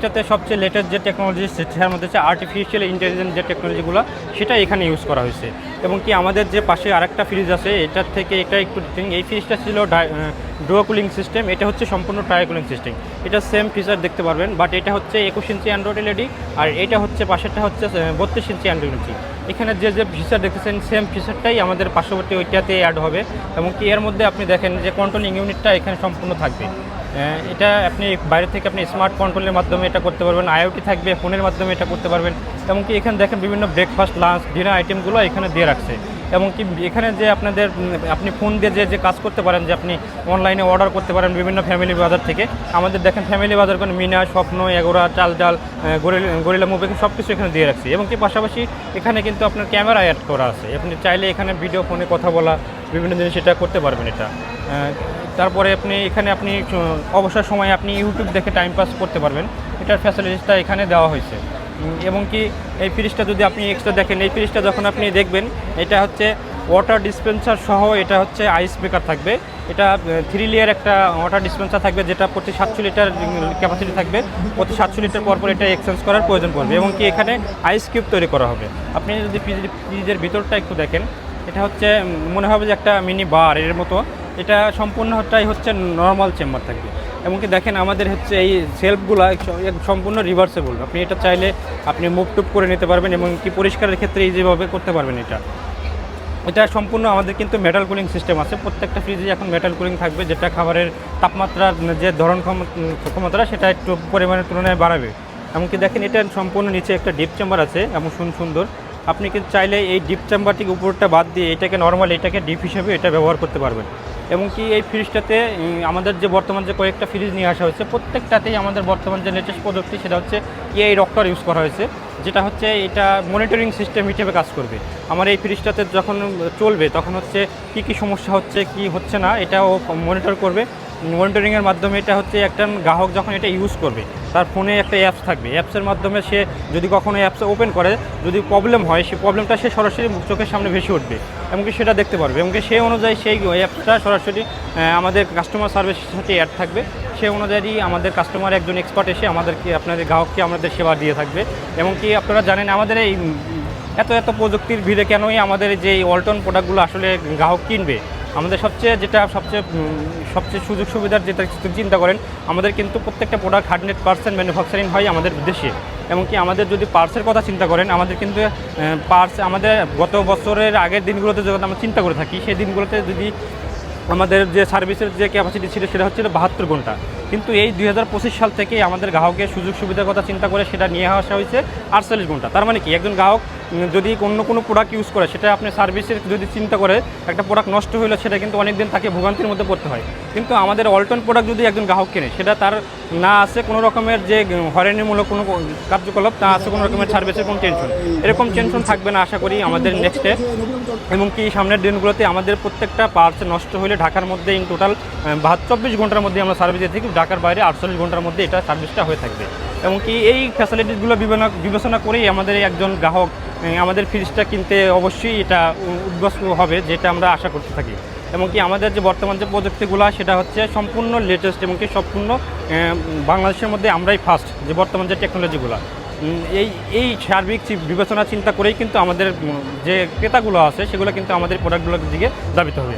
ফ্রিজটাতে সবচেয়ে লেটেস্ট যে টেকনোলজি সেটার মধ্যে হচ্ছে আর্টিফিশিয়াল ইন্টেলিজেন্স যে টেকনোলজিগুলো সেটা এখানে ইউজ করা হয়েছে। এবং কি আমাদের যে পাশে আরেকটা ফ্রিজ আছে এটার থেকে এটা একটু ডিফারেন্ট। এই ফ্রিজটা ছিল ডুও কুলিং সিস্টেম, এটা হচ্ছে সম্পূর্ণ ট্রাই কুলিং সিস্টেম। এটা সেম ফিচার দেখতে পারবেন, বাট এটা হচ্ছে 21 ইঞ্চি অ্যান্ড্রয়েড এলইডি, আর এটা হচ্ছে পাশেরটা হচ্ছে 32 ইঞ্চি অ্যান্ড্রয়েড এলইডি। এখানে যে যে ফিচার দেখতেছেন সেম ফিচারটাই আমাদের পার্শ্ববর্তী ওইটাতে অ্যাড হবে। এবং কি এর মধ্যে আপনি দেখেন যে কন্ট্রোলিং ইউনিটটা এখানে সম্পূর্ণ থাকবে। এটা আপনি বাইরে থেকে আপনি স্মার্ট কন্ট্রোলের মাধ্যমে এটা করতে পারবেন, আইওটি থাকবে, ফোনের মাধ্যমে এটা করতে পারবেন। এমনকি এখানে দেখেন বিভিন্ন ব্রেকফাস্ট, লাঞ্চ, ডিনার আইটেমগুলো এখানে দিয়ে রাখছে। এমনকি এখানে যে আপনি ফোন দিয়ে যে কাজ করতে পারেন, যে আপনি অনলাইনে অর্ডার করতে পারেন বিভিন্ন ফ্যামিলি বাজার থেকে। আমাদের দেখেন ফ্যামিলি বাজার কোনো মিনা, স্বপ্ন, এগোরা, চাল ডাল, গরিলা মুভি সব কিছু এখানে দিয়ে রাখছি। এবং কি পাশাপাশি এখানে কিন্তু আপনার ক্যামেরা অ্যাড করা আছে, আপনি চাইলে এখানে ভিডিও ফোনে কথা বলা বিভিন্ন জিনিস এটা করতে পারবেন এটা। তারপরে আপনি অবসর সময়ে আপনি ইউটিউব দেখে টাইম পাস করতে পারবেন, এটার ফ্যাসিলিটিসটা এখানে দেওয়া হয়েছে। এবং কি এই ফ্রিজটা যদি আপনি এক্সট্রা দেখেন, এই ফ্রিজটা যখন আপনি দেখবেন এটা হচ্ছে ওয়াটার ডিসপেন্সার সহ, এটা হচ্ছে আইস ব্রেকার থাকবে। এটা 3 লেয়ার একটা ওয়াটার ডিসপেন্সার থাকবে, যেটা প্রতি 700 লিটার ক্যাপাসিটি থাকবে। প্রতি 700 লিটার পর এটা এক্সচেঞ্জ করার প্রয়োজন পড়বে। এবং কি এখানে আইস কিউব তৈরি করা হবে। আপনি যদি ফ্রিজের ভিতরটা একটু দেখেন, এটা হচ্ছে মনে হবে যে একটা মিনি বার এর মতো। এটা সম্পূর্ণটাই হচ্ছে নর্মাল চেম্বার থাকবে। এমনকি দেখেন আমাদের হচ্ছে এই সেলফগুলো সম্পূর্ণ রিভার্সেবল, আপনি এটা চাইলে আপনি মুভ টুপ করে নিতে পারবেন এবং কি পরিষ্কারের ক্ষেত্রে যেভাবে করতে পারবেন। এটা সম্পূর্ণ আমাদের কিন্তু মেটাল কুলিং সিস্টেম আছে, প্রত্যেকটা ফ্রিজে এখন মেটাল কুলিং থাকবে, যেটা খাবারের তাপমাত্রার যে ধরন ক্ষমতা সেটা একটু পরিমাণের তুলনায় বাড়াবে। এমনকি দেখেন এটা সম্পূর্ণ নিচে একটা ডিপ চেম্বার আছে এমন সুন্দর। আপনি কিন্তু চাইলে এই ডিপ চেম্বারটিকে উপরটা বাদ দিয়ে এটাকে নর্মাল, এটাকে ডিপ হিসেবে এটা ব্যবহার করতে পারবেন। এবং কি এই ফ্রিজটাতে আমাদের যে বর্তমান যে কয়েকটা ফ্রিজ নিয়ে আসা হয়েছে, প্রত্যেকটাতেই আমাদের বর্তমান যে লেটেস্ট প্রযুক্তি সেটা হচ্ছে এই রক্টর ইউজ করা হয়েছে, যেটা হচ্ছে এটা মনিটরিং সিস্টেম হিসেবে কাজ করবে। আমার এই ফ্রিজটাতে যখন চলবে তখন হচ্ছে কী সমস্যা হচ্ছে কি হচ্ছে না এটাও মনিটর করবে। মনিটরিংয়ের মাধ্যমে এটা হচ্ছে একটা গ্রাহক যখন এটা ইউজ করবে তার ফোনে একটা অ্যাপস থাকবে, অ্যাপসের মাধ্যমে সে যদি কখনো অ্যাপসে ওপেন করে, যদি প্রবলেম হয় সেই প্রবলেমটা সে সরাসরি চোখের সামনে ভেসে উঠবে, এমনকি সেটা দেখতে পারবে। এমনকি সেই অনুযায়ী সেই অ্যাপসটা সরাসরি আমাদের কাস্টমার সার্ভিসের সাথে অ্যাড থাকবে। সেই অনুযায়ী আমাদের কাস্টমার একজন এক্সপার্ট এসে আপনাদের গ্রাহককে আমাদের সেবা দিয়ে থাকবে। এমনকি আপনারা জানেন আমাদের এই এত প্রযুক্তির ভিড়ে কেনই আমাদের যে এই ওয়ালটন প্রোডাক্টগুলো আসলে গ্রাহক কিনবে। আমাদের সবচেয়ে সুযোগ সুবিধার যেটা চিন্তা করেন, আমাদের কিন্তু প্রত্যেকটা প্রোডাক্ট 100% ম্যানুফ্যাকচারিং হয় আমাদের দেশে। এমনকি আমাদের যদি পার্টসের কথা চিন্তা করেন, আমাদের কিন্তু পার্টস আমাদের গত বছরের আগের দিনগুলোতে যখন আমরা চিন্তা করে থাকি, সেই দিনগুলোতে যদি আমাদের যে সার্ভিসের যে ক্যাপাসিটি ছিল সেটা হচ্ছিল 72 ঘন্টা। কিন্তু এই 2025 সাল থেকে আমাদের গ্রাহকের সুযোগ সুবিধার কথা চিন্তা করে সেটা নিয়ে আসা হয়েছে 48 ঘন্টা। তার মানে কি একজন গ্রাহক যদি অন্য কোনো প্রোডাক্ট ইউজ করে, সেটা আপনি সার্ভিসের যদি চিন্তা করে একটা প্রোডাক্ট নষ্ট হইলো, সেটা কিন্তু অনেক দিন তাকে ভোগান্তির মধ্যে পড়তে হয়। কিন্তু আমাদের ওয়ালটন প্রোডাক্ট যদি একজন গ্রাহক কেনে, সেটা তার না আছে কোনো রকমের যে হয়রানিমূলক কোনো কার্যকলাপ, না আছে কোনো রকমের সার্ভিসের কোনো টেনশন, এরকম টেনশন থাকবে না আশা করি আমাদের নেক্সটে। এমনকি সামনের দিনগুলোতে আমাদের প্রত্যেকটা পার্টস নষ্ট হলে ঢাকার মধ্যে ইন টোটাল 24 ঘন্টার মধ্যে আমরা সার্ভিস দিয়ে থাকি, ঢাকার বাইরে 48 ঘন্টার মধ্যে এটা সার্ভিসটা হয়ে থাকবে। এমনকি এই ফ্যাসিলিটিসগুলো বিবেচনা করেই আমাদের একজন গ্রাহক আমাদের ফ্রিজটা কিনতে অবশ্যই এটা উদ্বস্ত হবে, যেটা আমরা আশা করতে থাকি। এমনকি আমাদের যে বর্তমান যে প্রযুক্তিগুলো সেটা হচ্ছে সম্পূর্ণ লেটেস্ট, এমনকি সম্পূর্ণ বাংলাদেশের মধ্যে আমরাই ফার্স্ট যে বর্তমান যে টেকনোলজিগুলো। এই সার্বিক বিবেচনা চিন্তা করেই কিন্তু আমাদের যে ক্রেতাগুলো আছে সেগুলো কিন্তু আমাদের প্রোডাক্টগুলোর দিকে ধাবিত হবে।